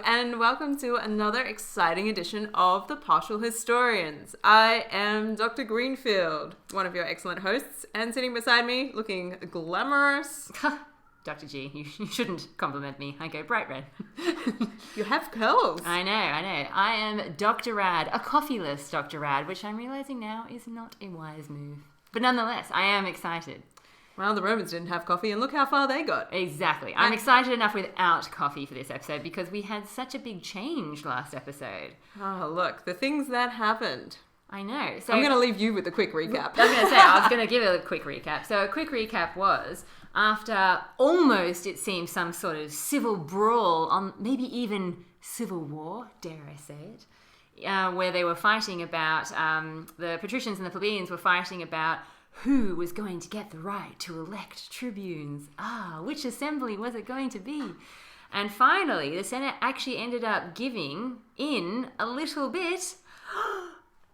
and welcome to another exciting edition of The Partial Historians. I am Dr. Greenfield, one of your excellent hosts, and sitting beside me, looking glamorous. Dr. G, you shouldn't compliment me. I go bright red. You have curls. I know. I am Dr. Rad, a coffeeless Dr. Rad, which I'm realizing now is not a wise move. But nonetheless, I am excited. Well, the Romans didn't have coffee, and look how far they got. Exactly. I'm excited enough without coffee for this episode because we had such a big change last episode. Oh, look, the things that happened. I know. So I'm going to leave you with a quick recap. I was going to give it a quick recap. So a quick recap was, after almost, it seems, some sort of civil brawl, on maybe even civil war, dare I say it, where they were fighting about, the patricians and the plebeians were fighting about who was going to get the right to elect tribunes. Which assembly was it going to be? And finally, the Senate actually ended up giving in a little bit,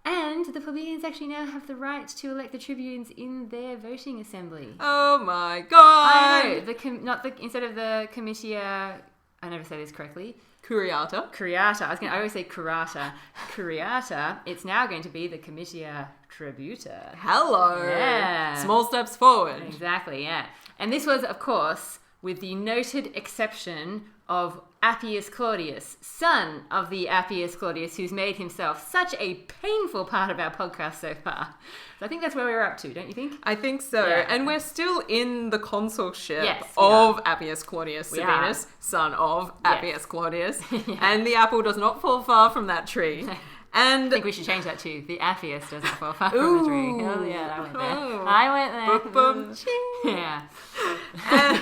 and the plebeians actually now have the right to elect the tribunes in their voting assembly. Oh my god! I know, instead of the comitia, I never say this correctly. Curiata. I always say curata. Curiata. It's now going to be the comitia tributa. Hello. Yeah. Small steps forward. Exactly. Yeah. And this was, of course, with the noted exception of Appius Claudius, son of the Appius Claudius, who's made himself such a painful part of our podcast so far. So I think that's where we're up to, don't you think? I think so. Yeah. And we're still in the consulship Yes, of Appius Claudius Sabinus, are. son of Appius Claudius. Yeah. And the apple does not fall far from that tree. And I think we should change that to the Appius doesn't fall far from the tree. Oh yeah, I went there. Book, boom, ching. Yeah.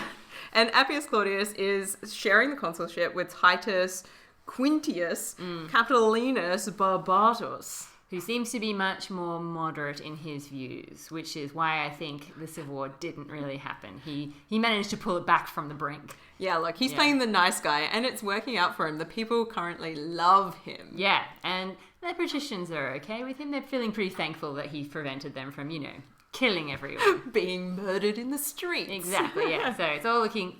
And Appius Claudius is sharing the consulship with Titus, Quintius, Capitolinus, Barbartus. Who seems to be much more moderate in his views, which is why I think the Civil War didn't really happen. He managed to pull it back from the brink. Yeah, look, he's playing the nice guy, and it's working out for him. The people currently love him. Yeah, and the patricians are okay with him. They're feeling pretty thankful that he prevented them from, killing everyone. Being murdered in the streets. Exactly, yeah. So it's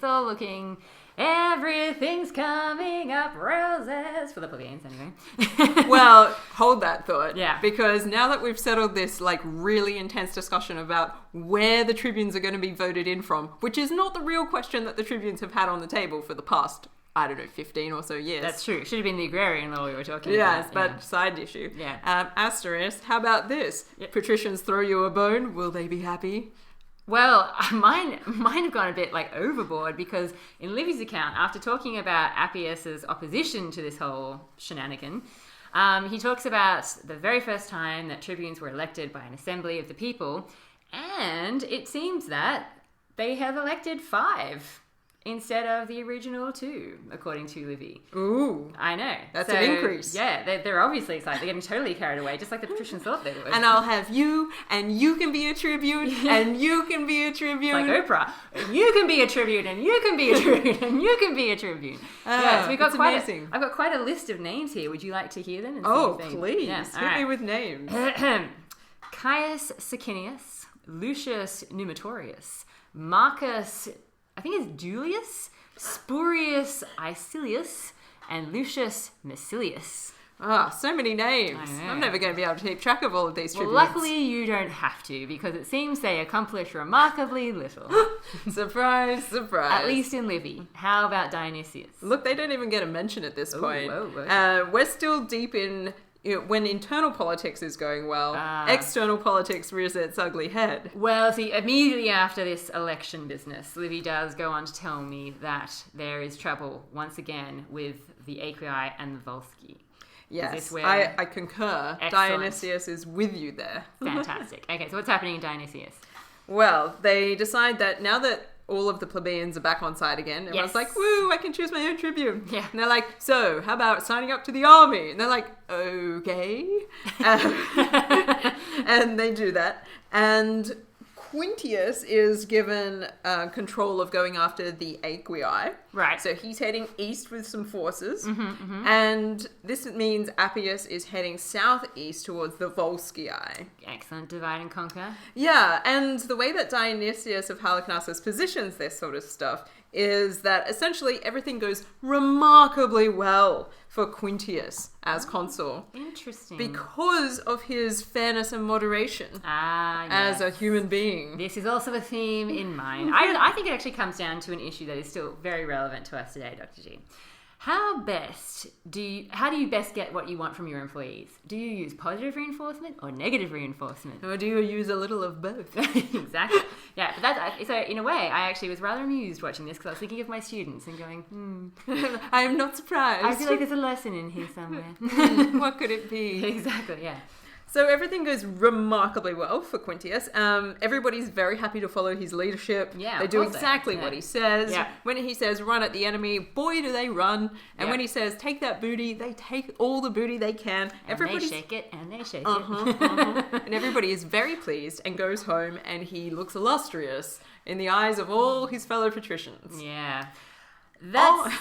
all looking, everything's coming up roses for the plebeians anyway. Well, hold that thought. Yeah. Because now that we've settled this really intense discussion about where the tribunes are going to be voted in from, which is not the real question that the tribunes have had on the table for the past, 15 or so years. That's true. It should have been the agrarian law we were talking Yes, about. but side issue. Yeah. Asterisk, how about this? Yep. Patricians throw you a bone, will they be happy? Well, mine have gone a bit overboard because in Livy's account, after talking about Appius's opposition to this whole shenanigan, he talks about the very first time that tribunes were elected by an assembly of the people, and it seems that they have elected 5 instead of the original 2, according to Livy. Ooh. I know. That's an increase. Yeah, they're obviously excited. They're getting totally carried away, just like the patricians thought they would. And I'll have you, and you can be a tribune, and you can be a tribune. Like Oprah. You can be a tribune, and you can be a tribune, and you can be a tribune. So we've got amazing. I've got quite a list of names here. Would you like to hear them? And please. Yeah. Hit me with names. Gnaeus Siccius, Lucius Numitorius, Marcus, I think it's Duellius, Spurius Icilius, and Lucius Mecilius. So many names. I'm never going to be able to keep track of all of these tribunes. Well, luckily you don't have to, because it seems they accomplish remarkably little. Surprise, surprise. At least in Livy. How about Dionysius? Look, they don't even get a mention at this point. Whoa. We're still deep in... when internal politics is going well, external politics rears its ugly head. Well, see, immediately after this election business, Livy does go on to tell me that there is trouble, once again, with the Aquii and the Volsci. Yes, I concur. Excellent. Dionysius is with you there. Fantastic. Okay, so what's happening in Dionysius? Well, they decide that now that all of the plebeians are back on side again, everyone's like, woo, I can choose my own tribune. Yeah. And they're like, so, how about signing up to the army? And they're like, okay. And they do that. And Quintius is given control of going after the Aquii. Right. So he's heading east with some forces. And this means Appius is heading southeast towards the Volsci. Excellent. Divide and conquer. Yeah, and the way that Dionysius of Halicarnassus positions this sort of stuff is that essentially everything goes remarkably well for Quintius as consul. Interesting. Because of his fairness and moderation as a human being. This is also a theme in mine. I think it actually comes down to an issue that is still very relevant to us today, Dr. G. How do you best get what you want from your employees? Do you use positive reinforcement or negative reinforcement? Or do you use a little of both? Exactly. Yeah, but so in a way, I actually was rather amused watching this because I was thinking of my students and going, I am not surprised. I feel like there's a lesson in here somewhere. What could it be? Exactly, yeah. So everything goes remarkably well for Quintius. Everybody's very happy to follow his leadership. Yeah, they do exactly what he says. Yeah. When he says run at the enemy, boy do they run. And when he says take that booty, they take all the booty they can. And they shake it, and they shake it. And everybody is very pleased and goes home, and he looks illustrious in the eyes of all his fellow patricians. Yeah. That's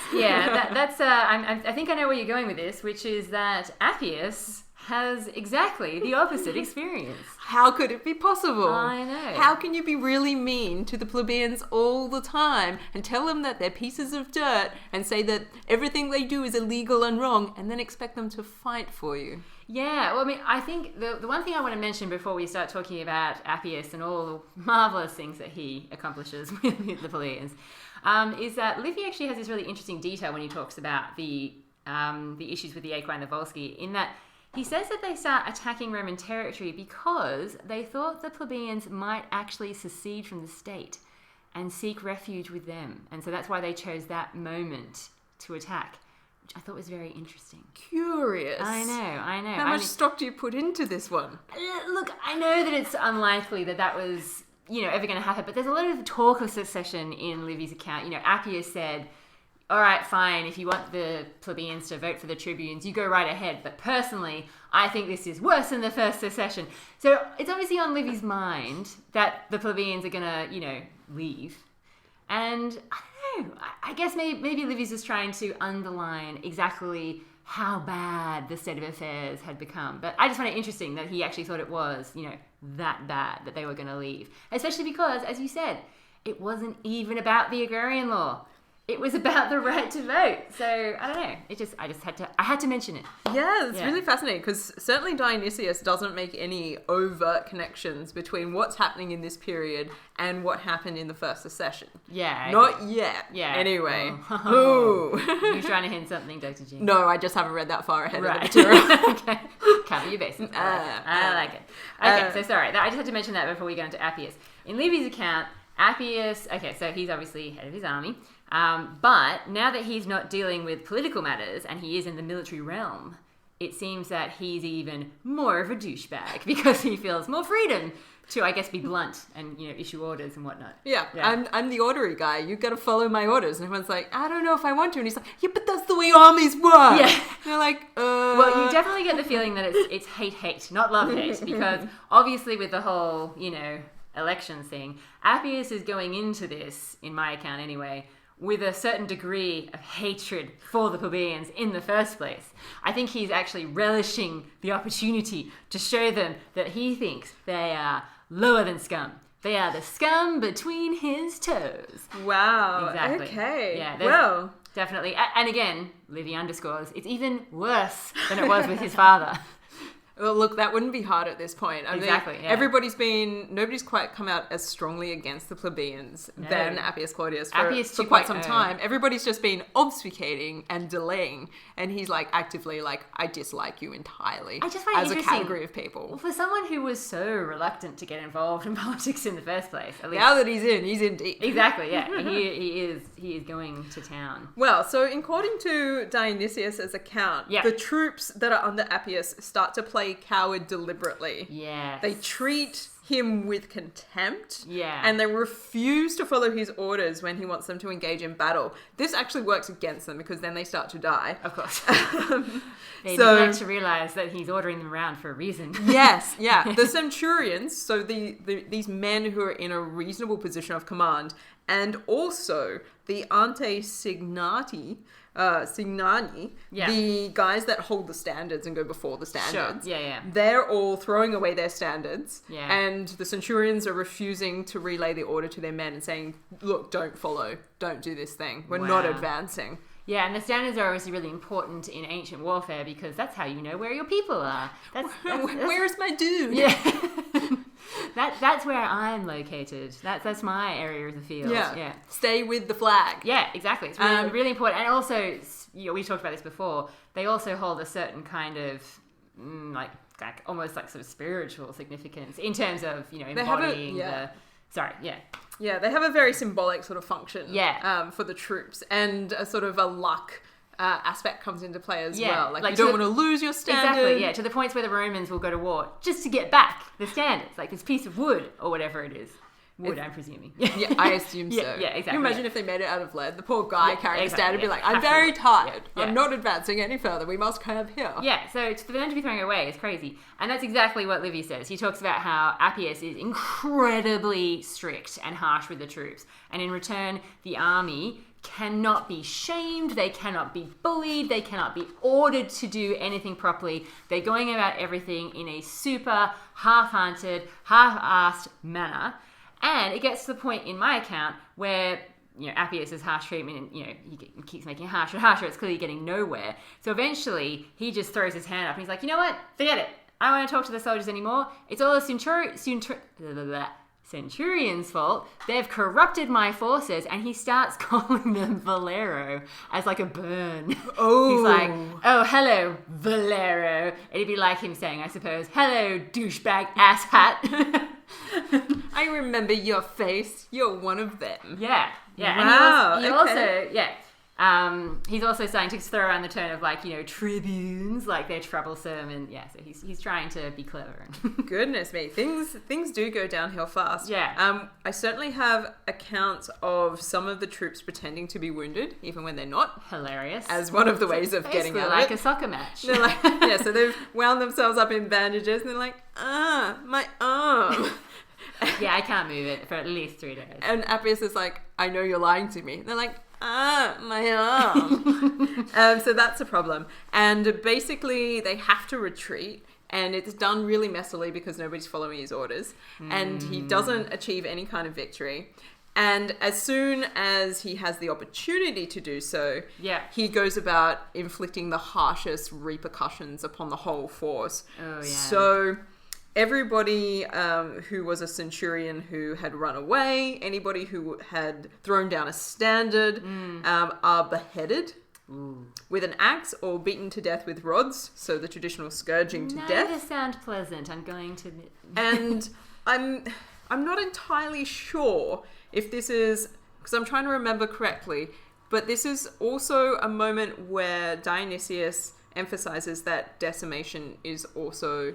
I think I know where you're going with this, which is that Appius has exactly the opposite experience. How could it be possible? I know. How can you be really mean to the plebeians all the time and tell them that they're pieces of dirt and say that everything they do is illegal and wrong and then expect them to fight for you? Yeah, well, I mean, I think the one thing I want to mention before we start talking about Appius and all the marvellous things that he accomplishes with the plebeians is that Livy actually has this really interesting detail when he talks about the issues with the Aequi and the Volsci, in that he says that they start attacking Roman territory because they thought the plebeians might actually secede from the state and seek refuge with them. And so that's why they chose that moment to attack, which I thought was very interesting. Curious. I know. How much stock do you put into this one? Look, I know that it's unlikely that was, ever going to happen, but there's a lot of talk of secession in Livy's account. Appius said, all right, fine, if you want the plebeians to vote for the tribunes, you go right ahead. But personally, I think this is worse than the first secession. So it's obviously on Livy's mind that the plebeians are going to, leave. And I don't know, I guess maybe Livy's just trying to underline exactly how bad the state of affairs had become. But I just find it interesting that he actually thought it was, that bad that they were going to leave. Especially because, as you said, it wasn't even about the agrarian law. It was about the right to vote. So, I don't know. I had to mention it. Yeah, it's really fascinating because certainly Dionysius doesn't make any overt connections between what's happening in this period and what happened in the first secession. Yeah. Not yet. Yeah. Anyway. Ooh. You're trying to hint something, Dr. G? No, I just haven't read that far ahead of the material. Okay. Cover your bases. I like it. Okay, so sorry. I just had to mention that before we go into Appius. In Livy's account, Appius, so he's obviously head of his army. But now that he's not dealing with political matters and he is in the military realm, it seems that he's even more of a douchebag because he feels more freedom to, I guess, be blunt and, issue orders and whatnot. Yeah. I'm the ordery guy. You've got to follow my orders. And everyone's like, I don't know if I want to. And he's like, yeah, but that's the way armies work. Yeah. And they're like, Well, you definitely get the feeling that it's hate, not love-hate, because obviously with the whole, elections thing, Appius is going into this, in my account anyway, with a certain degree of hatred for the plebeians in the first place. I think he's actually relishing the opportunity to show them that he thinks they are lower than scum. They are the scum between his toes. Wow. Exactly. Okay. Yeah, well. Definitely. And again, Livy underscores, it's even worse than it was with his father. Well, look, that wouldn't be hard at this point. I mean, nobody's quite come out as strongly against the plebeians than Appius Claudius for quite some time. Everybody's just been obfuscating and delaying, and he's actively I dislike you entirely I just find as a category of people. Well, for someone who was so reluctant to get involved in politics in the first place, at least now that he's in deep. Exactly, yeah, he is going to town. Well, so according to Dionysius' account, the troops that are under Appius start to play coward deliberately. Yes. They treat him with contempt. Yeah. And they refuse to follow his orders when he wants them to engage in battle. This actually works against them because then they start to die. Of course. They need to realize that he's ordering them around for a reason. Yes, yeah. The centurions, so these men who are in a reasonable position of command, and also the ante signani, the guys that hold the standards and go before the standards, they're all throwing away their standards, and the centurions are refusing to relay the order to their men and saying, look, don't do this thing. We're not advancing. Yeah, and the standards are obviously really important in ancient warfare because that's how you know where your people are. Where is my dude? Yeah. That's where I'm located. That's my area of the field. Yeah. Stay with the flag. Yeah, exactly. It's really, really important. And also, we talked about this before, they also hold a certain kind of, like almost like sort of spiritual significance in terms of, embodying the... Sorry, yeah. Yeah, they have a very symbolic sort of function for the troops, and a sort of a luck aspect comes into play as well. Like you don't want to lose your standard. Exactly, yeah, to the points where the Romans will go to war just to get back the standards, like this piece of wood or whatever it is. Wood, I'm presuming. Yeah, I assume so. Yeah, exactly. Can you imagine if they made it out of lead? The poor guy carrying the standard would be like, I'm very tired. I'm not advancing any further. We must camp here. Yeah, so for them to be throwing it away is crazy. And that's exactly what Livy says. He talks about how Appius is incredibly strict and harsh with the troops. And in return, the army cannot be shamed, they cannot be bullied, they cannot be ordered to do anything properly. They're going about everything in a super half-hearted, half-assed manner. And it gets to the point in my account where, Appius' harsh treatment, and, he keeps making it harsher and harsher. It's clearly getting nowhere. So eventually, he just throws his hand up and he's like, you know what? Forget it. I don't want to talk to the soldiers anymore. It's all the centurion's fault. They've corrupted my forces. And he starts calling them Valero as like a burn. Oh. He's like, oh, hello, Valero. It'd be like him saying, I suppose, hello, douchebag asshat. I remember your face. You're one of them. Yeah. Wow. And he also, he's also starting to throw around the term of like, tribunes, like they're troublesome, and so he's trying to be clever. Goodness me, things do go downhill fast. Yeah. I certainly have accounts of some of the troops pretending to be wounded, even when they're not. Hilarious. As one of the ways of getting out like of it. A soccer match. They're like, so they've wound themselves up in bandages, and they're like, my arm. Yeah, I can't move it for at least 3 days. And Appius is like, I know you're lying to me. And they're like, my arm. So that's a problem. And basically, they have to retreat. And it's done really messily because nobody's following his orders. And he doesn't achieve any kind of victory. And as soon as he has the opportunity to do so, he goes about inflicting the harshest repercussions upon the whole force. Oh, yeah. So everybody who was a centurion who had run away, anybody who had thrown down a standard, are beheaded with an axe or beaten to death with rods. So the traditional scourging to death. Neither sound pleasant, I'm going to admit. And I'm not entirely sure if this is, because I'm trying to remember correctly, but this is also a moment where Dionysius emphasizes that decimation is also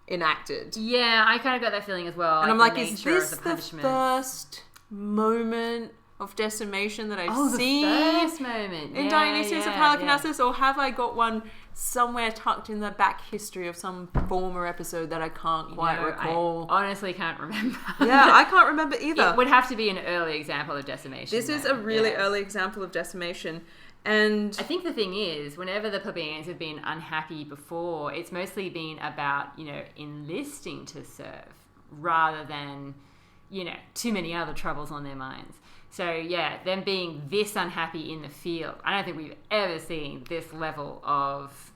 enacted. Yeah, I kind of got that feeling as well. And I'm like, is this the first moment of decimation that I've seen? The first moment. In Dionysius of Halicarnassus, or have I got one somewhere tucked in the back history of some former episode that I can't quite recall? I honestly can't remember. Yeah, I can't remember either. It would have to be an early example of decimation. This is a really early example of decimation. And I think the thing is, whenever the plebeians have been unhappy before, it's mostly been about, enlisting to serve rather than, too many other troubles on their minds. So, them being this unhappy in the field, I don't think we've ever seen this level of,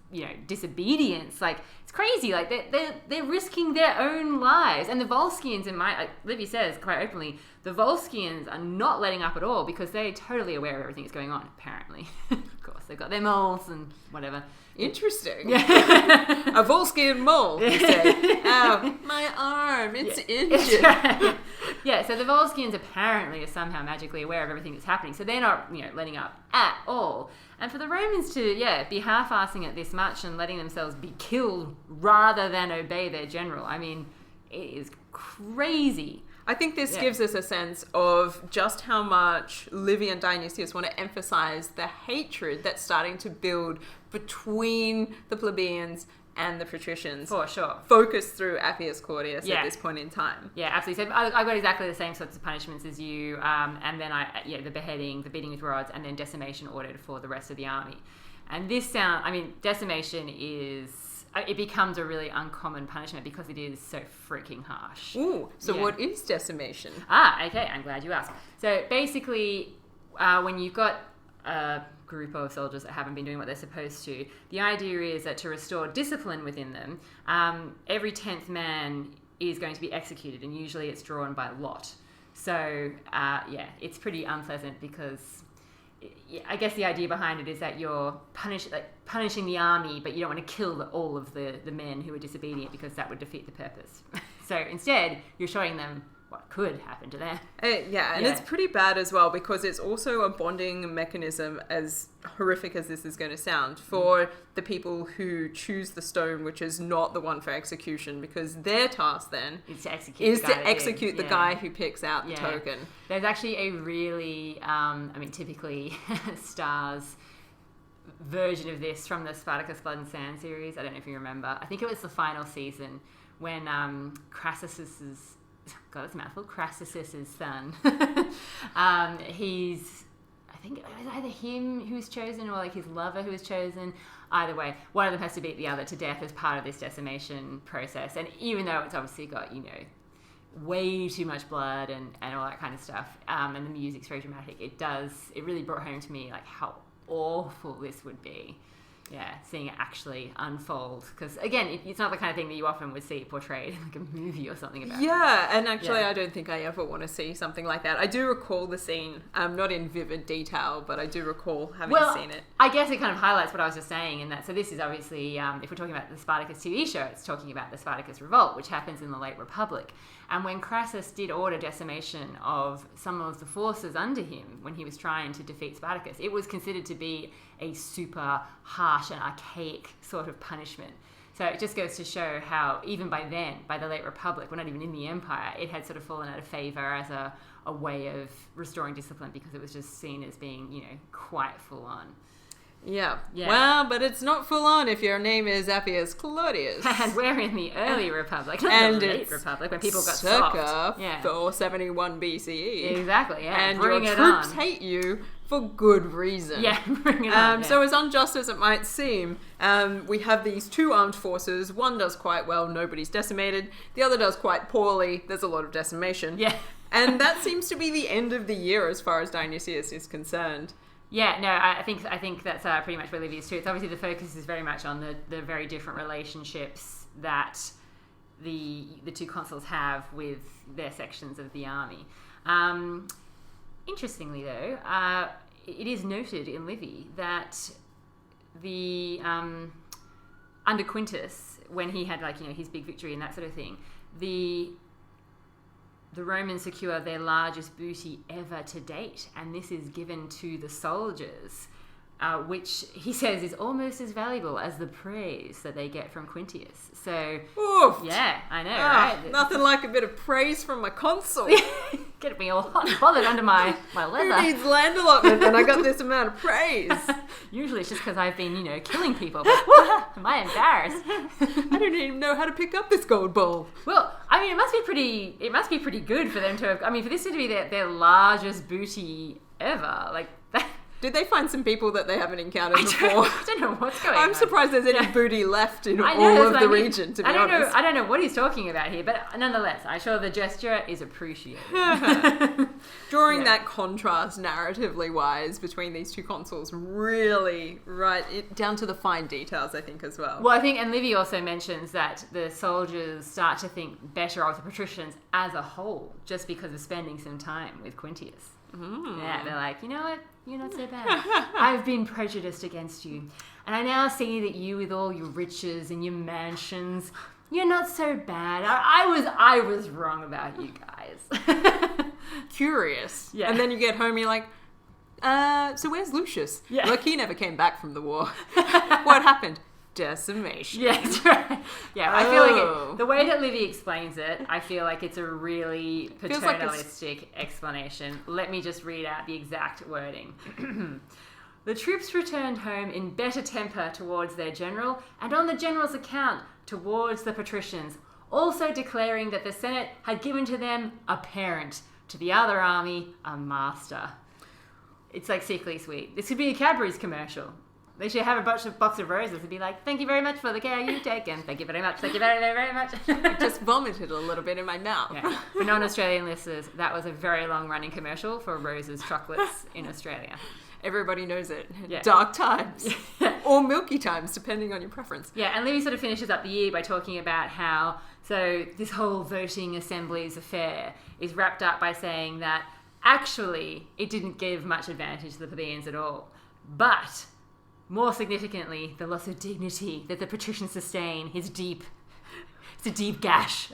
disobedience. Like, it's crazy. Like, they're risking their own lives. And the Volscians, like Livy says quite openly, the Volscians are not letting up at all because they're totally aware of everything that's going on, apparently. Of course, they've got their moles and whatever. Interesting. A Volscian mole, you say. Ow, my arm, it's injured. Right. Yeah, so the Volscians apparently are somehow magically aware of everything that's happening, so they're not, letting up at all. And for the Romans to, be half-assing it this much and letting themselves be killed rather than obey their general, I mean, it is crazy. I think this gives us a sense of just how much Livy and Dionysius want to emphasize the hatred that's starting to build between the plebeians and the patricians for sure focus through Appius Claudius at this point in time. Yeah, absolutely. So I got exactly the same sorts of punishments as you, and then the beheading, the beating with rods, and then decimation ordered for the rest of the army. And decimation it becomes a really uncommon punishment because it is so freaking harsh. Ooh, so what is decimation? Okay, I'm glad you asked. So basically, when you've got a group of soldiers that haven't been doing what they're supposed to, the idea is that to restore discipline within them, every 10th man is going to be executed, and usually it's drawn by lot. So, it's pretty unpleasant because I guess the idea behind it is that you're punishing the army, but you don't want to kill all of the men who are disobedient because that would defeat the purpose. So instead, you're showing them what could happen to them. It's pretty bad as well because it's also a bonding mechanism, as horrific as this is going to sound, for the people who choose the stone, which is not the one for execution, because their task then is to execute the guy who picks out the token. There's actually a really, typically Star's version of this from the Spartacus Blood and Sand series. I don't know if you remember. I think it was the final season when Crassus's God, it's a mouthful. Crassus's son. I think it was either him who was chosen or his lover who was chosen. Either way, one of them has to beat the other to death as part of this decimation process. And even though it's obviously got, way too much blood and all that kind of stuff, and the music's very dramatic, it really brought home to me how awful this would be. Yeah, seeing it actually unfold. Because, again, it's not the kind of thing that you often would see portrayed in a movie or something about. Yeah, and actually I don't think I ever want to see something like that. I do recall the scene, not in vivid detail, but I do recall having seen it. I guess it kind of highlights what I was just saying in that. So this is obviously, if we're talking about the Spartacus TV show, it's talking about the Spartacus Revolt, which happens in the late Republic. And when Crassus did order decimation of some of the forces under him when he was trying to defeat Spartacus, it was considered to be a super harsh and archaic sort of punishment. So it just goes to show how even by then, by the late Republic, we're not even in the Empire, it had sort of fallen out of favour as a way of restoring discipline because it was just seen as being, quite full on. Yeah. Well, but it's not full on if your name is Appius Claudius. And we're in the early Republic, not the late Republic, when people got soft. 471 BCE. Exactly, yeah. And your troops hate you for good reason. Yeah, bring it on. So as unjust as it might seem, we have these two armed forces. One does quite well, nobody's decimated. The other does quite poorly, there's a lot of decimation. Yeah. And that seems to be the end of the year as far as Dionysius is concerned. Yeah, no, I think that's pretty much where Livy is too. It's obviously the focus is very much on the very different relationships that the two consuls have with their sections of the army. Interestingly, though, it is noted in Livy that the under Quintius, when he had his big victory and that sort of thing, the Romans secure their largest booty ever to date, and this is given to the soldiers, which he says is almost as valuable as the praise that they get from Quintius. So, oof. Yeah, I know, right? Nothing like a bit of praise from my consul. Get me all hot and bothered under my leather. Who needs land allotment when I got this amount of praise? Usually it's just because I've been, killing people. But am I embarrassed? I don't even know how to pick up this gold bowl. Well, it must be pretty good for them to have, for this to be their largest booty ever. Did they find some people that they haven't encountered before? I don't know what's going on. I'm surprised there's any booty left in all of the region, to be honest. I don't know what he's talking about here, but nonetheless, I'm sure the gesture is appreciated. Drawing that contrast narratively wise between these two consuls really down to the fine details, I think, as well. Well, I think, and Livy also mentions that the soldiers start to think better of the patricians as a whole, just because of spending some time with Quintius. Mm. Yeah, they're like, you know what? You're not so bad. I've been prejudiced against you. And I now see that you, with all your riches and your mansions, you're not so bad. I was wrong about you guys. Curious. Yeah. And then you get home, you're like, so where's Lucius? Yeah. Look, he never came back from the war. What happened? Decimation. Yeah, that's right. Yeah, I feel like the way that Livy explains it, I feel like it's a really paternalistic explanation. Let me just read out the exact wording. The troops returned home in better temper towards their general, and on the general's account towards the patricians, also declaring that the Senate had given to them a parent, to the other army a master. It's like sickly sweet. This could be a Cadbury's commercial. They should have a box of roses and be like, thank you very much for the care you've taken. Thank you very much. Thank you very, very, very much. I just vomited a little bit in my mouth. Yeah. For non-Australian listeners, that was a very long-running commercial for Rose's chocolates in Australia. Everybody knows it. Yeah. Dark times. Or milky times, depending on your preference. Yeah, and Livy sort of finishes up the year by talking about how, so this whole voting assemblies affair is wrapped up by saying that actually it didn't give much advantage to the plebeians at all. But more significantly, the loss of dignity that the patricians sustain is deep. It's a deep gash.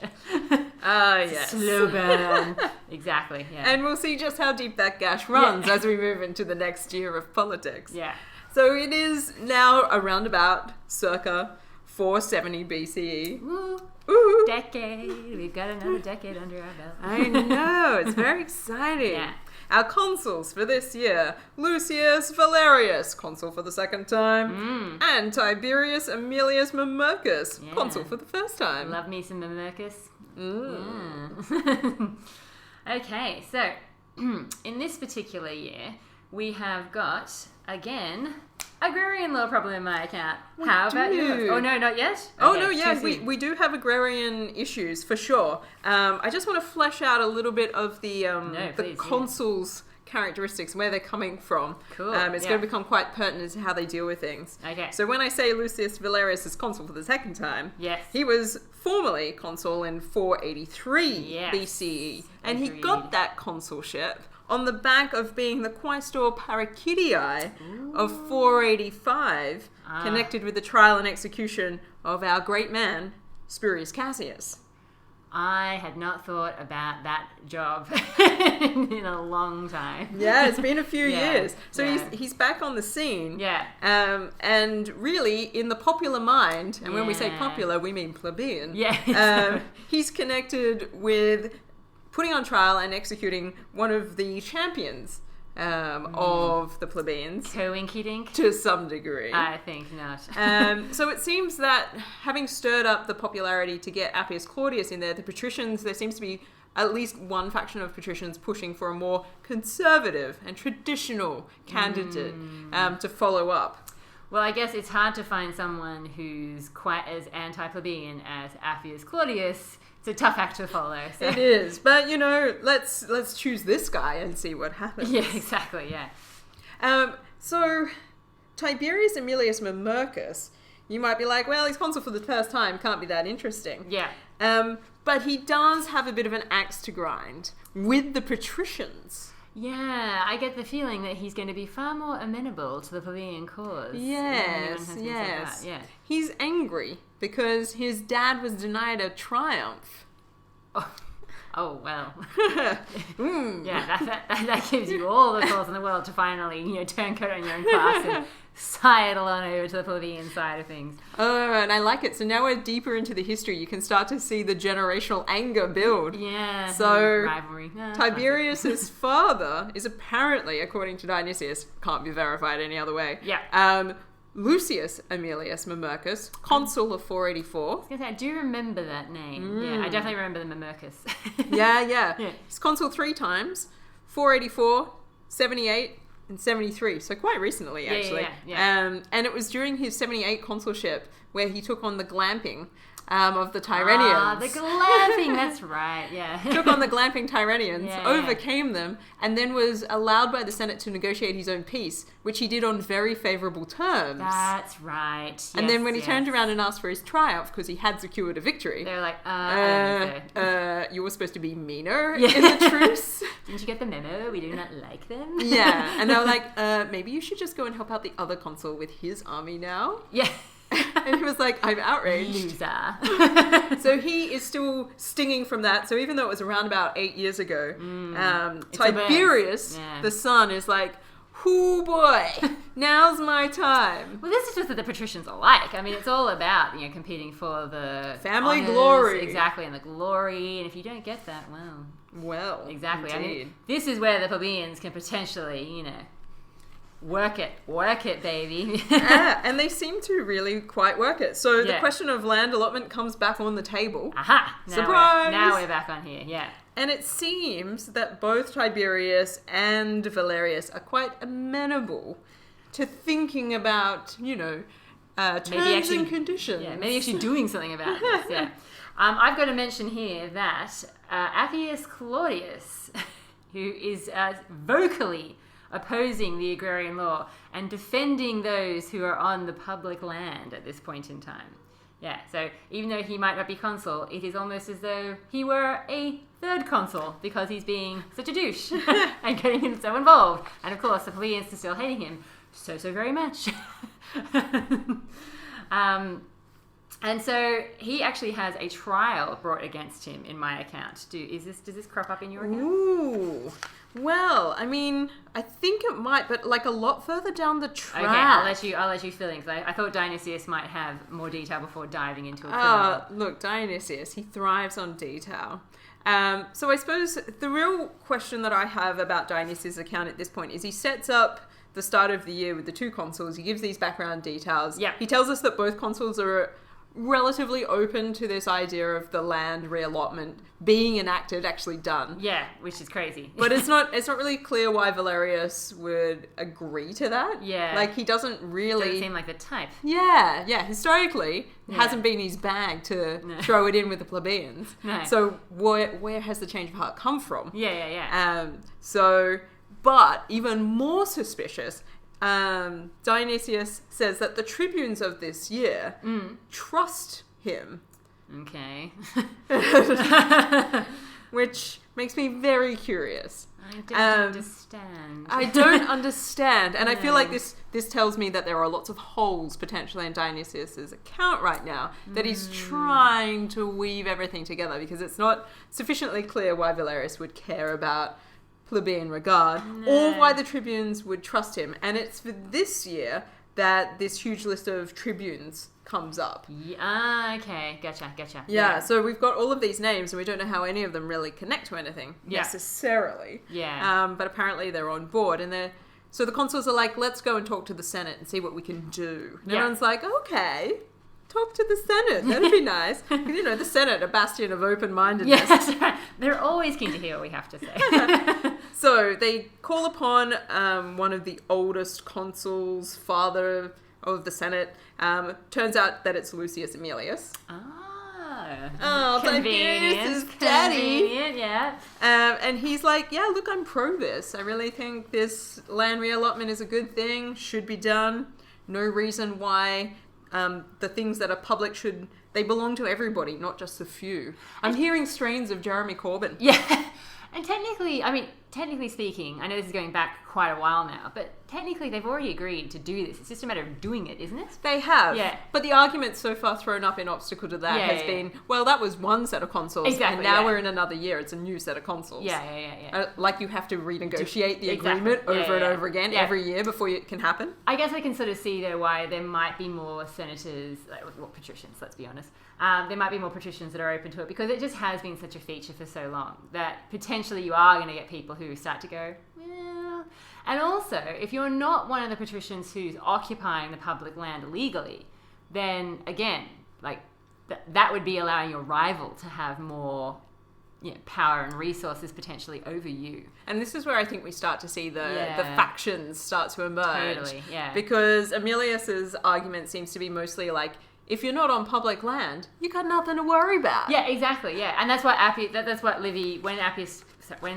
Yes. Slow burn. Exactly, yeah. And we'll see just how deep that gash runs as we move into the next year of politics. Yeah. So it is now around about circa 470 BCE. Woo. Ooh. Decade. We've got another decade under our belt. I know. It's very exciting. Yeah. Our consuls for this year, Lucius Valerius, consul for the second time, and Tiberius Aemilius Mamercus, consul for the first time. Love me some Mamercus. Yeah. Okay, so in this particular year, we have got, again, agrarian law problem in my account. How about yours? Oh, no, not yet? Oh, no, yeah, we do have agrarian issues, for sure. I just want to flesh out a little bit of the consuls' characteristics, where they're coming from. Cool. It's going to become quite pertinent to how they deal with things. Okay. So when I say Lucius Valerius is consul for the second time, he was formerly consul in 483 BCE, and he got that consulship on the back of being the quaestor paracidii of 485, connected with the trial and execution of our great man, Spurius Cassius. I had not thought about that job in a long time. Yeah, it's been a few years. So he's back on the scene. Yeah. And really, in the popular mind, and when we say popular, we mean plebeian. Yeah. He's connected with putting on trial and executing one of the champions of the plebeians. Coinky-dink? To some degree. I think not. So it seems that having stirred up the popularity to get Appius Claudius in there, the patricians, there seems to be at least one faction of patricians pushing for a more conservative and traditional candidate to follow up. Well, I guess it's hard to find someone who's quite as anti-plebeian as Appius Claudius. It's a tough act to follow. So. It is, but let's choose this guy and see what happens. Yeah, exactly. Yeah. So Tiberius Aemilius Mamercus, you might be like, well, he's consul for the first time, can't be that interesting. Yeah. But he does have a bit of an axe to grind with the patricians. Yeah, I get the feeling that he's going to be far more amenable to the plebeian cause. Yes. Like yeah. He's angry because his dad was denied a triumph. Oh well. Yeah, that gives you all the cause in the world to finally, turn coat on your own class and sidle on over to the plebeian side of things. Oh, and I like it. So now we're deeper into the history. You can start to see the generational anger build. Yeah. So rivalry. Tiberius's father is apparently, according to Dionysius, can't be verified any other way. Yeah. Lucius Aemilius Mamercus, consul of 484. I was going to say, I do remember that name. Yeah, I definitely remember the Mamercus. Yeah. He's consul 3 times, 484, 78, and 73. So quite recently, actually. Yeah. And it was during his 78 consulship where he took on the glamping of the Tyrrhenians. The glamping, that's right, yeah. Took on the glamping Tyrrhenians, overcame them, and then was allowed by the Senate to negotiate his own peace, which he did on very favourable terms. That's right. And then when he turned around and asked for his triumph, because he had secured a victory, they were like, you were supposed to be meaner in the truce. Didn't you get the memo? We do not like them. Yeah, and they were like, maybe you should just go and help out the other consul with his army now. Yeah. And he was like, I'm outraged. Loser. So he is still stinging from that. So even though it was around about 8 years ago, Tiberius, the son, is like, "Hoo boy, now's my time." Well, this is just what the patricians are like. I mean, it's all about, competing for the family honors, glory. Exactly, and the glory. And if you don't get that, well, exactly. Indeed. I mean, this is where the plebeians can potentially, Work it, baby. And they seem to really quite work it. So the question of land allotment comes back on the table. Aha! Surprise! Now we're back on here, yeah. And it seems that both Tiberius and Valerius are quite amenable to thinking about, terms and conditions. Yeah, maybe actually doing something about this, yeah. I've got to mention here that Appius Claudius, who is vocally opposing the agrarian law and defending those who are on the public land at this point in time. Yeah, so even though he might not be consul, it is almost as though he were a third consul because he's being such a douche and getting him so involved. And of course, the plebeians are still hating him so very much. And so he actually has a trial brought against him in my account. Does this crop up in your account? Ooh. Well, I mean, I think it might, but like a lot further down the track. Okay, I'll let you fill in, because I thought Dionysius might have more detail before diving into a criminal. Look, Dionysius, he thrives on detail. So I suppose the real question that I have about Dionysius' account at this point is he sets up the start of the year with the two consuls. He gives these background details. Yeah. He tells us that both consuls are relatively open to this idea of the land reallotment being enacted, actually done. Yeah, which is crazy. But it's not really clear why Valerius would agree to that. Yeah. Like, he doesn't really... Doesn't seem like the type. Yeah. Historically, it hasn't been his bag to throw it in with the plebeians. No. So where has the change of heart come from? Yeah. But even more suspicious... Dionysius says that the tribunes of this year trust him. Okay. Which makes me very curious. I don't understand. I don't understand. And I feel like this tells me that there are lots of holes potentially in Dionysius' account right now that he's trying to weave everything together, because it's not sufficiently clear why Valerius would care about plebeian regard, or why the tribunes would trust him. And it's for this year that this huge list of tribunes comes up. Yeah, okay, gotcha. Yeah, so we've got all of these names and we don't know how any of them really connect to anything necessarily. Yeah. But apparently they're on board, and so the consuls are like, let's go and talk to the Senate and see what we can do. And everyone's like, okay, talk to the Senate. That'd be nice. Because, the Senate, a bastion of open-mindedness. Yes, right. They're always keen to hear what we have to say. So they call upon one of the oldest consuls, father of the Senate. Turns out that it's Lucius Mecilius. Tiberius' daddy. Convenient, yeah. And he's like, yeah, look, I'm pro this. I really think this land reallotment is a good thing, should be done. No reason why the things that are public they belong to everybody, not just a few. I'm hearing strains of Jeremy Corbyn. Yeah. And technically speaking, I know this is going back quite a while now, but technically they've already agreed to do this. It's just a matter of doing it, isn't it? They have. Yeah. But the argument so far thrown up in obstacle to that has been, well, that was one set of consuls, exactly, and now we're in another year, it's a new set of consuls. Yeah. Like you have to renegotiate the agreement over and over again every year before it can happen. I guess I can sort of see, though, why there might be more senators, patricians, let's be honest. There might be more patricians that are open to it, because it just has been such a feature for so long that potentially you are going to get people who start to go, well. And also, if you're not one of the patricians who's occupying the public land illegally, then again, that would be allowing your rival to have more power and resources potentially over you. And this is where I think we start to see the factions start to emerge. Totally, yeah. Because Emilius's argument seems to be mostly like, if you're not on public land, you got nothing to worry about. Yeah, exactly. Yeah, and that's what Livy, when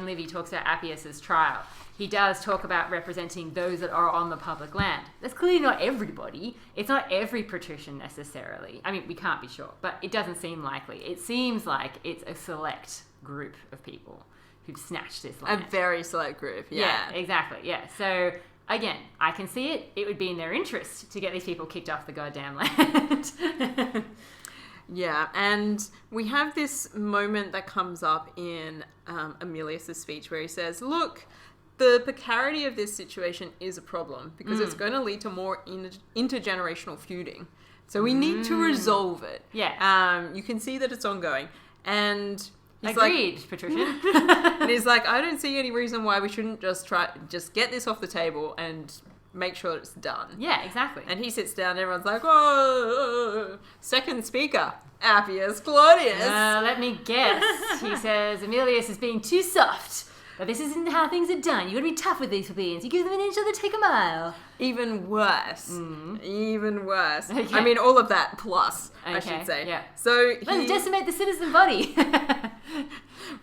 Livy talks about Appius's trial, he does talk about representing those that are on the public land. That's clearly not everybody. It's not every patrician necessarily. I mean, we can't be sure, but it doesn't seem likely. It seems like it's a select group of people who've snatched this land. A very select group. Yeah, exactly. Yeah. So again, I can see it. It would be in their interest to get these people kicked off the goddamn land. Yeah, and we have this moment that comes up in Emilius' speech where he says, look, the precarity of this situation is a problem because it's going to lead to more intergenerational feuding. So we need to resolve it. Yeah. You can see that it's ongoing. And he's agreed, like, patrician. And he's like, I don't see any reason why we shouldn't just get this off the table and make sure it's done. Yeah, exactly. And he sits down and everyone's like, oh, second speaker, Appius Claudius. Let me guess. He says, Emilius is being too soft. But this isn't how things are done. You gotta be tough with these plebeians. You give them an inch, they'll take a mile. Even worse. Even worse. Okay. I mean, all of that plus, I should say. Yeah. So let's decimate the citizen body.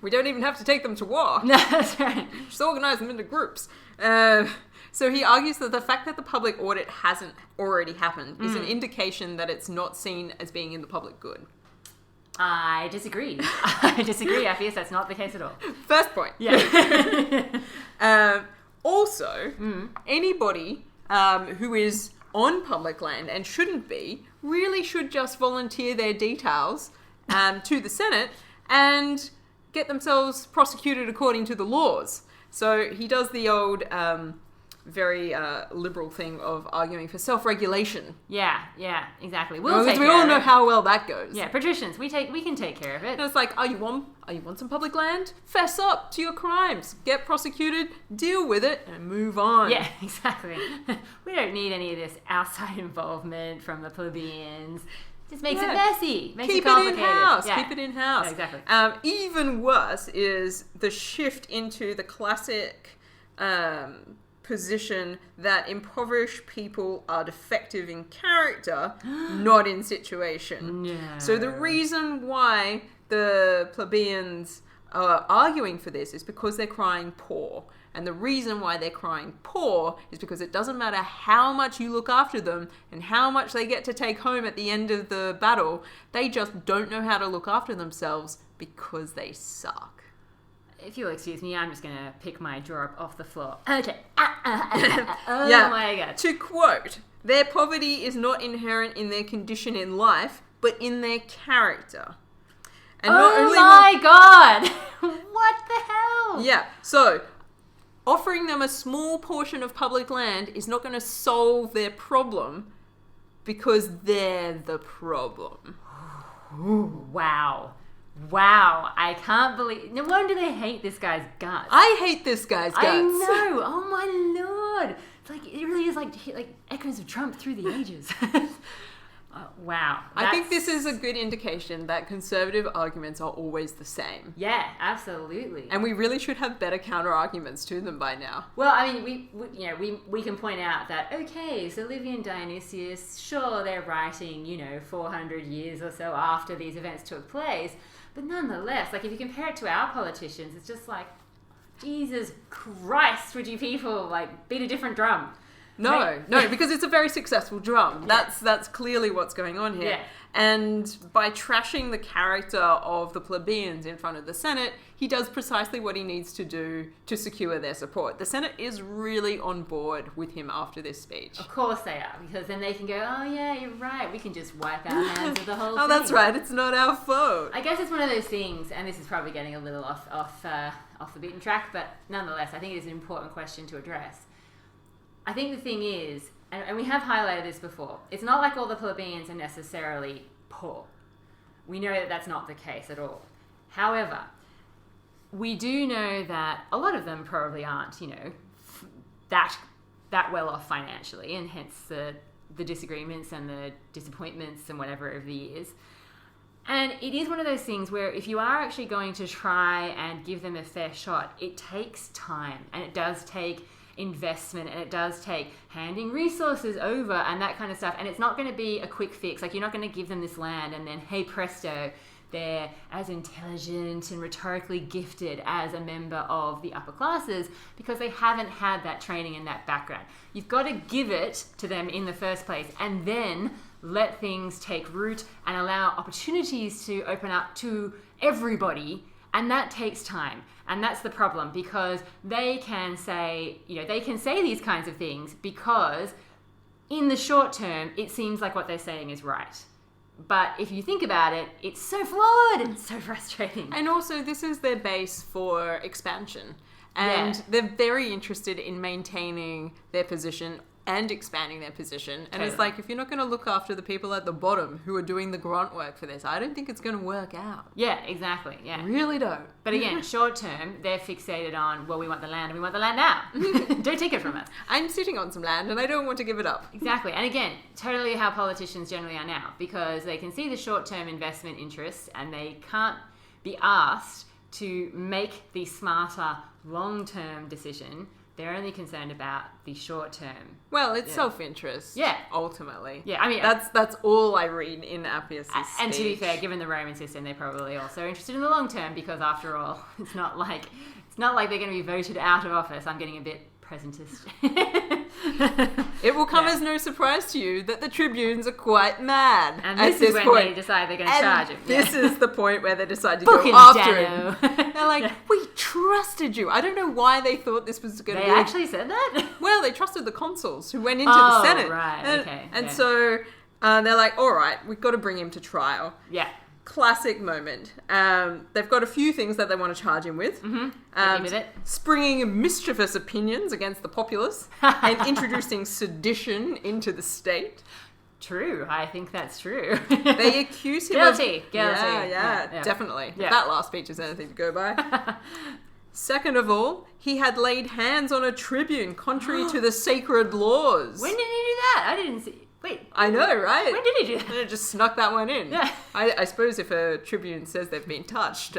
We don't even have to take them to war. No, that's right. Just organize them into groups. So he argues that the fact that the public audit hasn't already happened is an indication that it's not seen as being in the public good. I disagree. Appius. That's not the case at all. First point. Yeah. Also, anybody who is on public land and shouldn't be really should just volunteer their details to the Senate and get themselves prosecuted according to the laws. So he does the old very liberal thing of arguing for self-regulation. Yeah, exactly. We all know how well that goes. Yeah, patricians, we can take care of it. And it's like, you want some public land? Fess up to your crimes. Get prosecuted, deal with it, and move on. Yeah, exactly. We don't need any of this outside involvement from the plebeians. Just makes it messy. Makes it complicated. Keep it in-house. Yeah, exactly. Even worse is the shift into the classic position that impoverished people are defective in character, not in situation. No. So the reason why the plebeians are arguing for this is because they're crying poor. And the reason why they're crying poor is because it doesn't matter how much you look after them and how much they get to take home at the end of the battle, they just don't know how to look after themselves because they suck. If you'll excuse me, I'm just going to pick my drawer up off the floor. Okay. My God. To quote, their poverty is not inherent in their condition in life, but in their character. And God! What the hell? Yeah, so offering them a small portion of public land is not going to solve their problem because they're the problem. Ooh, wow, I can't believe... No wonder they hate this guy's guts. I hate this guy's guts. I know. Oh my Lord. It's like, it really is like echoes of Trump through the ages. Wow. I think this is a good indication that conservative arguments are always the same. Yeah, absolutely. And we really should have better counter arguments to them by now. Well, I mean, we can point out that, okay, so Livy and Dionysius, sure, they're writing, 400 years or so after these events took place, but nonetheless, like if you compare it to our politicians, it's just like, Jesus Christ, would you people beat a different drum? No, because it's a very successful drum. Yeah. That's clearly what's going on here. Yeah. And by trashing the character of the plebeians in front of the Senate, he does precisely what he needs to do to secure their support. The Senate is really on board with him after this speech. Of course they are, because then they can go, oh yeah, you're right, we can just wipe our hands of the whole thing. Oh, that's right, it's not our fault. I guess it's one of those things, and this is probably getting a little off the beaten track, but nonetheless, I think it is an important question to address. I think the thing is, and we have highlighted this before, it's not like all the plebeians are necessarily poor. We know that that's not the case at all. However, we do know that a lot of them probably aren't, that well off financially, and hence the disagreements and the disappointments and whatever over the years. And it is one of those things where if you are actually going to try and give them a fair shot, it takes time, and it does take investment, and it does take handing resources over and that kind of stuff, and it's not going to be a quick fix. Like, you're not going to give them this land and then, hey presto, they're as intelligent and rhetorically gifted as a member of the upper classes, because they haven't had that training and that background. You've got to give it to them in the first place, and then let things take root and allow opportunities to open up to everybody. And that takes time. And that's the problem, because they can say these kinds of things because in the short term, it seems like what they're saying is right. But if you think about it, it's so flawed and so frustrating. And also, this is their base for expansion. And they're very interested in maintaining their position and expanding their position. And it's like, if you're not going to look after the people at the bottom who are doing the grunt work for this, I don't think it's going to work out. Yeah, exactly. Yeah. Really don't. But again, short term, they're fixated on, well, we want the land and we want the land now. Don't take it from us. I'm sitting on some land and I don't want to give it up. Exactly. And again, totally how politicians generally are now, because they can see the short-term investment interests and they can't be asked to make the smarter long-term decision. They're only concerned about the short term. Well, it's self-interest. Yeah. Ultimately. Yeah, I mean... That's all I read in Appius' speech. And to be fair, given the Roman system, they're probably also interested in the long term, because after all, it's not like they're going to be voted out of office. I'm getting a bit presentist. It will come as no surprise to you that the tribunes are quite mad. And this is when they decide they're going to charge him. This is the point where they decide to go after him. They're like, we trusted you. I don't know why they thought this was going to be... They actually said that? Well, they trusted the consuls who went into the Senate. Right, And so they're like, all right, we've got to bring him to trial. Yeah. Classic moment. They've got a few things that they want to charge him with. With it. Springing mischievous opinions against the populace and introducing sedition into the state. True. I think that's true. They accuse him Guilty. Yeah, definitely. Yeah. If that last speech is anything to go by. Second of all, he had laid hands on a tribune contrary to the sacred laws. When did he do that? I didn't see... Wait. I know, right? When did he do that? They just snuck that one in. Yeah. I suppose if a tribune says they've been touched...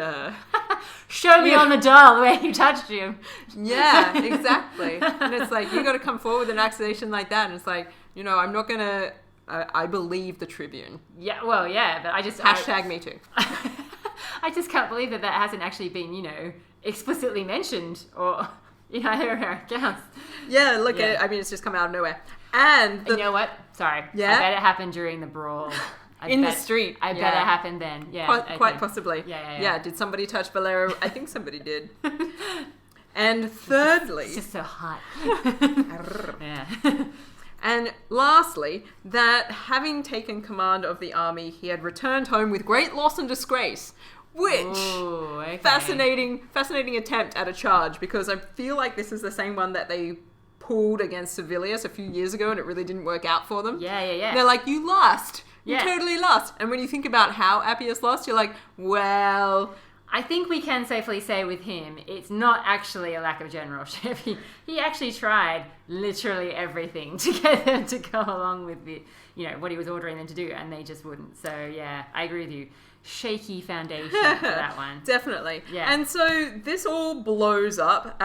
Show me on the dial where you touched him. Yeah, exactly. And it's like, you got to come forward with an accusation like that. And it's like, I'm not going to... I believe the tribune. Yeah, well, yeah, but I just... Hashtag me too. I just can't believe that hasn't actually been, explicitly mentioned or... our accounts. Yeah, look at it. I mean, it's just come out of nowhere. And you know what? Sorry. Yeah? I bet it happened during the brawl. The street. I bet it happened then. Yeah. Quite possibly. Yeah. Did somebody touch Valero? I think somebody did. And thirdly... It's just so hot. Yeah. And lastly, that having taken command of the army, he had returned home with great loss and disgrace. Which, fascinating attempt at a charge, because I feel like this is the same one that they pulled against Servilius a few years ago and it really didn't work out for them. Yeah. And they're like, you lost. You totally lost. And when you think about how Appius lost, you're like, well... I think we can safely say with him, it's not actually a lack of generalship. He actually tried literally everything to get them to go along with the, what he was ordering them to do, and they just wouldn't. So, yeah, I agree with you. Shaky foundation for that one. Definitely. Yeah. And so this all blows up.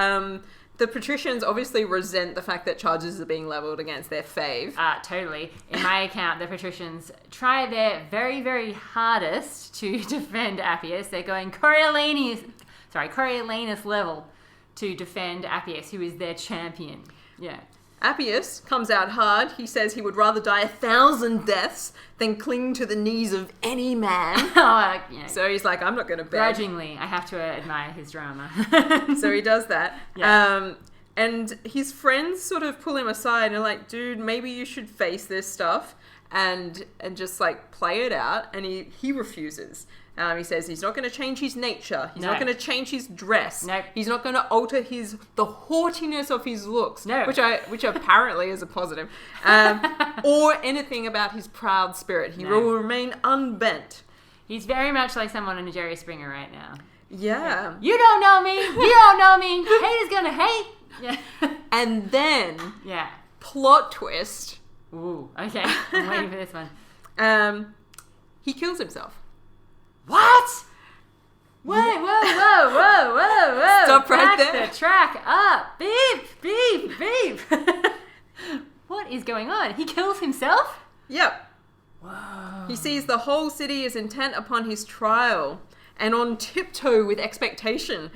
The patricians obviously resent the fact that charges are being levelled against their fave. Totally. In my account, the patricians try their very, very hardest to defend Appius. They're going Coriolanus level to defend Appius, who is their champion. Yeah. Appius comes out hard. He says he would rather die 1,000 deaths than cling to the knees of any man. So he's like, I'm not going to beg. Grudgingly, I have to admire his drama. So he does that. Yeah. And his friends sort of pull him aside and are like, dude, maybe you should face this stuff and just like play it out. And he refuses. He says he's not going to change his nature. He's not going to change his dress. Nope. He's not going to alter the haughtiness of his looks, no. which apparently is a positive, or anything about his proud spirit. He will remain unbent. He's very much like someone on a Jerry Springer right now. Yeah. You don't know me. You don't know me. Haters gonna hate. Yeah. And then, yeah. Plot twist. Ooh. Okay. I'm waiting for this one. He kills himself. What? Whoa. Stop right there. Back the track up. Beep. What is going on? He kills himself? Yep. Whoa. He sees the whole city is intent upon his trial and on tiptoe with expectation.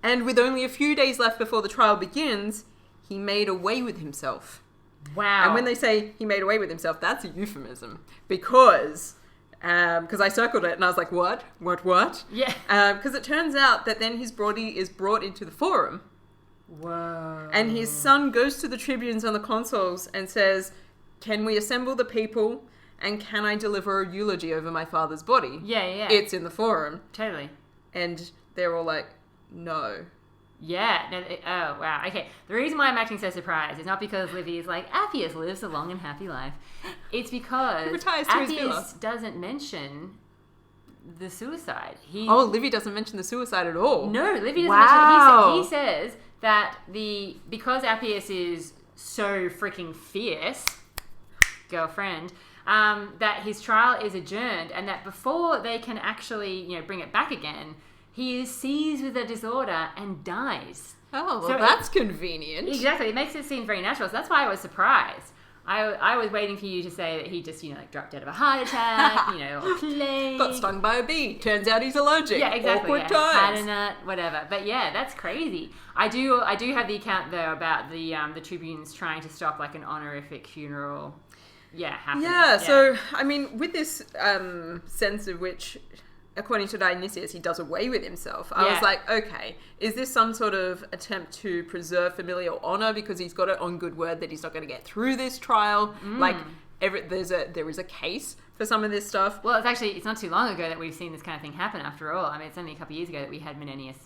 And with only a few days left before the trial begins, he made away with himself. Wow. And when they say he made away with himself, that's a euphemism. Because I circled it and I was like, what? Yeah. Because it turns out that then his body is brought into the forum. Whoa. And his son goes to the tribunes and the consuls and says, can we assemble the people and can I deliver a eulogy over my father's body? Yeah. It's in the forum. Totally. And they're all like, no. Yeah. No, oh, wow. Okay. The reason why I'm acting so surprised is not because Livy is like, Appius lives a long and happy life. It's because Appius doesn't mention the suicide. Livy doesn't mention the suicide at all. No, Livy doesn't mention it. He says that because Appius is so freaking fierce, girlfriend, that his trial is adjourned, and that before they can actually, bring it back again, he is seized with a disorder and dies. Oh, well, so that's convenient. Exactly. It makes it seem very natural. So that's why I was surprised. I was waiting for you to say that he just, dropped dead of a heart attack, or plague. Got stung by a bee. Turns out he's allergic. Yeah, exactly. Awkward times. Had a nut, whatever. But yeah, that's crazy. I do have the account though about the tribunes trying to stop like an honorific funeral. Yeah, happening. Yeah. So I mean, with this sense of which, according to Dionysius, he does away with himself. I was like, okay, is this some sort of attempt to preserve familial honor because he's got it on good word that he's not going to get through this trial? Like, there is a case for some of this stuff. Well, it's not too long ago that we've seen this kind of thing happen after all. I mean, it's only a couple of years ago that we had Menenius.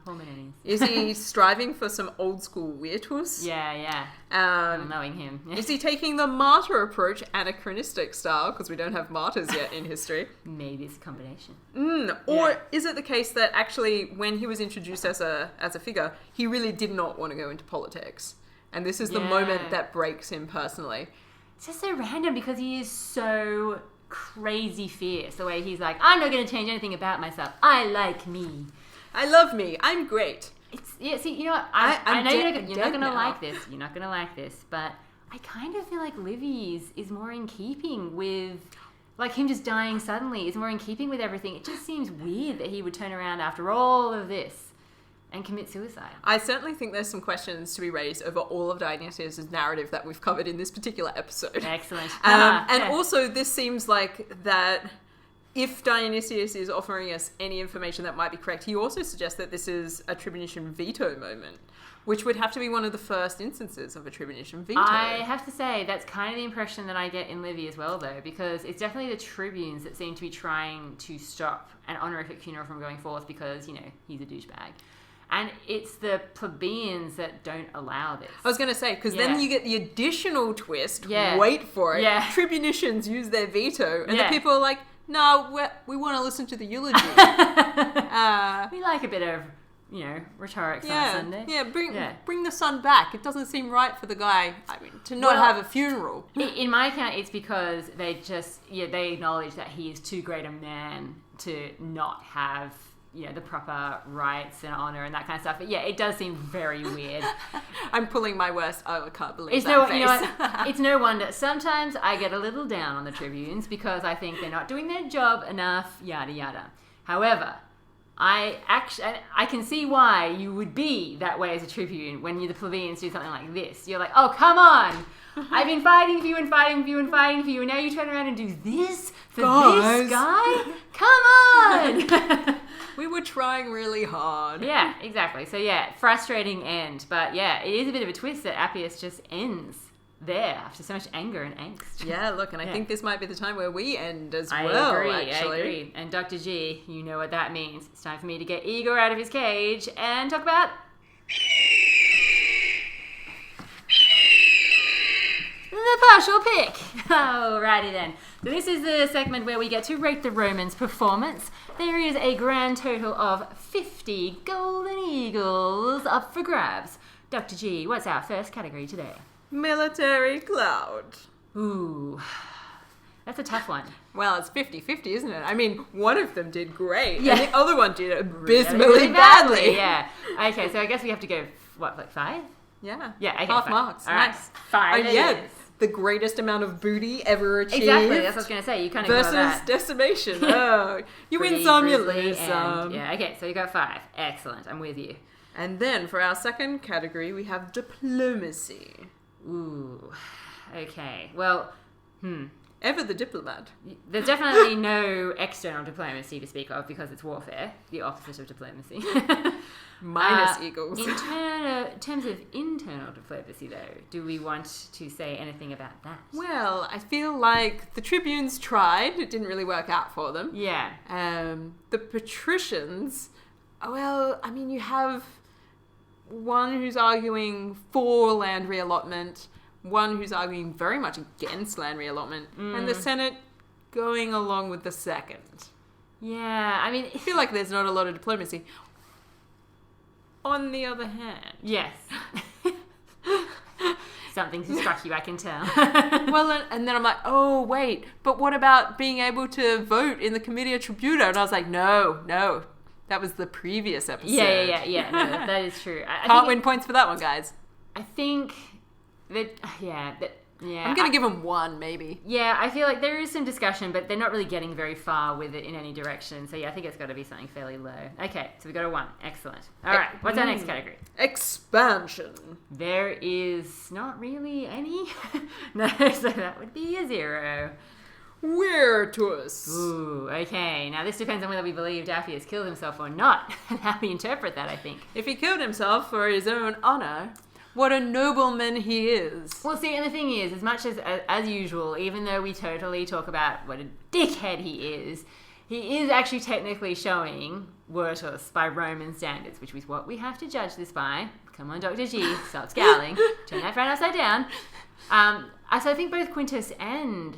Poor Menenius. Is he striving for some old school virtus? Yeah. Knowing him. Is he taking the martyr approach, anachronistic style, because we don't have martyrs yet in history? Maybe it's a combination. Or is it the case that actually when he was introduced as a figure, he really did not want to go into politics? And this is the moment that breaks him personally. It's just so random because he is so crazy fierce. The way he's like, I'm not going to change anything about myself. I like me. I love me. I'm great. See, you know what? I know you're not going to like this. You're not going to like this. But I kind of feel like Livy's is more in keeping with, like him just dying suddenly is more in keeping with everything. It just seems weird that he would turn around after all of this and commit suicide. I certainly think there's some questions to be raised over all of Dionysius' narrative that we've covered in this particular episode. Excellent. Also, this seems like that if Dionysius is offering us any information that might be correct, he also suggests that this is a tribunician veto moment, which would have to be one of the first instances of a tribunician veto. I have to say, that's kind of the impression that I get in Livy as well, though, because it's definitely the tribunes that seem to be trying to stop an honorific funeral from going forth because, he's a douchebag. And it's the plebeians that don't allow this. I was going to say, because then you get the additional twist, wait for it, tribunicians use their veto, and the people are like, no, we want to listen to the eulogy. We like a bit of, rhetoric on a Sunday. Yeah, bring the son back. It doesn't seem right for the guy, to not have a funeral. In my account, it's because they just, they acknowledge that he is too great a man to not have the proper rights and honor and that kind of stuff. But it does seem very weird. I'm pulling my worst. I can't believe that face. It's no wonder. Sometimes I get a little down on the tribunes because I think they're not doing their job enough, yada yada. However, I can see why you would be that way as a tribune when the plebeians do something like this. You're like, oh, come on. I've been fighting for you and fighting for you and fighting for you, and now you turn around and do this for this guy? Come on! We were trying really hard. Yeah, exactly. So frustrating end. But it is a bit of a twist that Appius just ends there after so much anger and angst. Yeah, look, and I think this might be the time where we end as well, I actually. agree. And Dr. G, you know what that means. It's time for me to get Igor out of his cage and talk about... the partial pick. Alrighty then. So this is the segment where we get to rate the Romans' performance. There is a grand total of 50 golden eagles up for grabs. Dr. G, what's our first category today? Military clout. Ooh, that's a tough one. Well, it's 50-50, isn't it? I mean, one of them did great, and the other one did abysmally really badly. Yeah. Okay, so I guess we have to go, like 5? Yeah. Yeah, okay. Half marks. All right. Nice. 5 it is. The greatest amount of booty ever achieved. Exactly, that's what I was going to say. You kind of got that. Versus decimation. Oh, you win some, you lose some. Yeah, okay, so you got 5. Excellent, I'm with you. And then for our second category, we have diplomacy. Ooh, okay. Well, Ever the diplomat. There's definitely no external diplomacy to speak of because it's warfare, the opposite of diplomacy. Minus eagles. In terms of internal diplomacy, though, do we want to say anything about that? Well, I feel like the tribunes tried. It didn't really work out for them. Yeah. The patricians, well, I mean, you have one who's arguing for land reallotment, one who's arguing very much against land reallotment, and the Senate going along with the second. Yeah, I mean... I feel like there's not a lot of diplomacy. On the other hand... Yes. Something's struck you, I can tell. Well, and then I'm like, oh, wait, but what about being able to vote in the Comitia Tributa? And I was like, no, that was the previous episode. Yeah, no, that is true. Can't win points for that one, guys. I think that, I'm going to give them 1, maybe. Yeah, I feel like there is some discussion, but they're not really getting very far with it in any direction. So yeah, I think it's got to be something fairly low. Okay, so we got a 1. Excellent. All right, what's our next category? Expansion. There is not really any. No, so that would be a 0. Virtus. Ooh, okay. Now this depends on whether we believe Appius killed himself or not, and how we interpret that, I think. If he killed himself for his own honor... What a nobleman he is. Well, see, and the thing is, as much as usual, even though we totally talk about what a dickhead he is actually technically showing Virtus by Roman standards, which is what we have to judge this by. Come on, Dr. G, stop scowling. Turn that frown upside down. So I think both Quintius and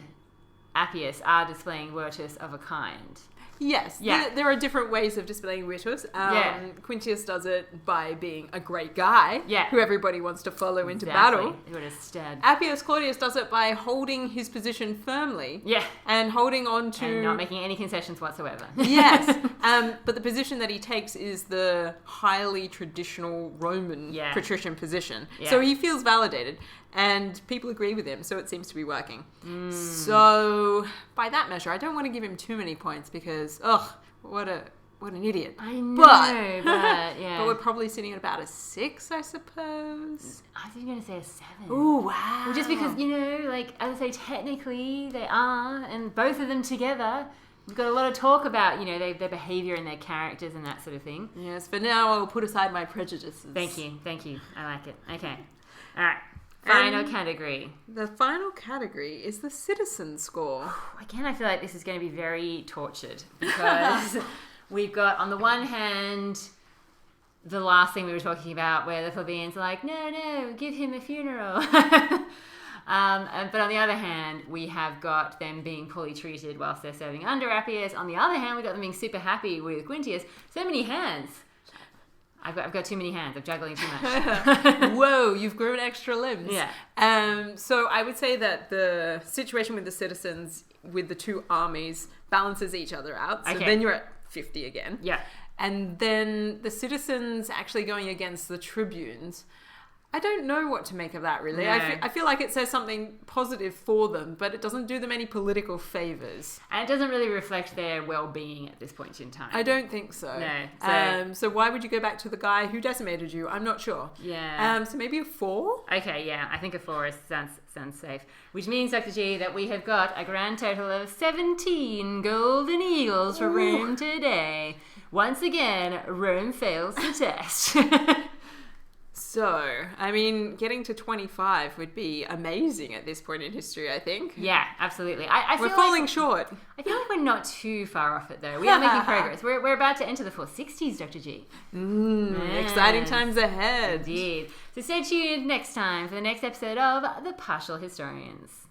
Appius are displaying Virtus of a kind. Yes, there are different ways of displaying virtus. Quintius does it by being a great guy who everybody wants to follow into battle. What a stud. Appius Claudius does it by holding his position firmly. Yeah. And holding on to... And not making any concessions whatsoever. Yes. But the position that he takes is the highly traditional Roman patrician position. Yeah. So he feels validated. And people agree with him, so it seems to be working. So, by that measure, I don't want to give him too many points because, what an idiot. I know, but But we're probably sitting at about a 6, I suppose. I was going to say a 7. Ooh, wow. Well, just because, as I say, technically they are, and both of them together, we've got a lot of talk about, their behaviour and their characters and that sort of thing. Yes, for now I'll put aside my prejudices. Thank you. I like it. Okay. All right. Final category. The final category is the citizen score. Again, I feel like this is going to be very tortured because we've got, on the one hand, the last thing we were talking about where the plebeians are like, no, give him a funeral. But on the other hand, we have got them being poorly treated whilst they're serving under Appius. On the other hand, we've got them being super happy with Quintius. So many hands. I've got too many hands. I'm juggling too much. Whoa, you've grown extra limbs. Yeah. So I would say that the situation with the citizens with the two armies balances each other out. So then you're at 50 again. Yeah. And then the citizens actually going against the tribunes. I don't know what to make of that, really. No. I feel like it says something positive for them, but it doesn't do them any political favours. And it doesn't really reflect their well-being at this point in time. I don't think so. No. So why would you go back to the guy who decimated you? I'm not sure. Yeah. So maybe a 4? Okay, yeah. I think a 4 sounds safe. Which means, Dr. G, that we have got a grand total of 17 golden eagles for Rome today. Once again, Rome fails the test. So, I mean, getting to 25 would be amazing at this point in history, I think. Yeah, absolutely. We're falling short. I feel like we're not too far off it, though. We are making progress. We're about to enter the 460s, Dr. G. Exciting times ahead. Indeed. So stay tuned next time for the next episode of The Partial Historians.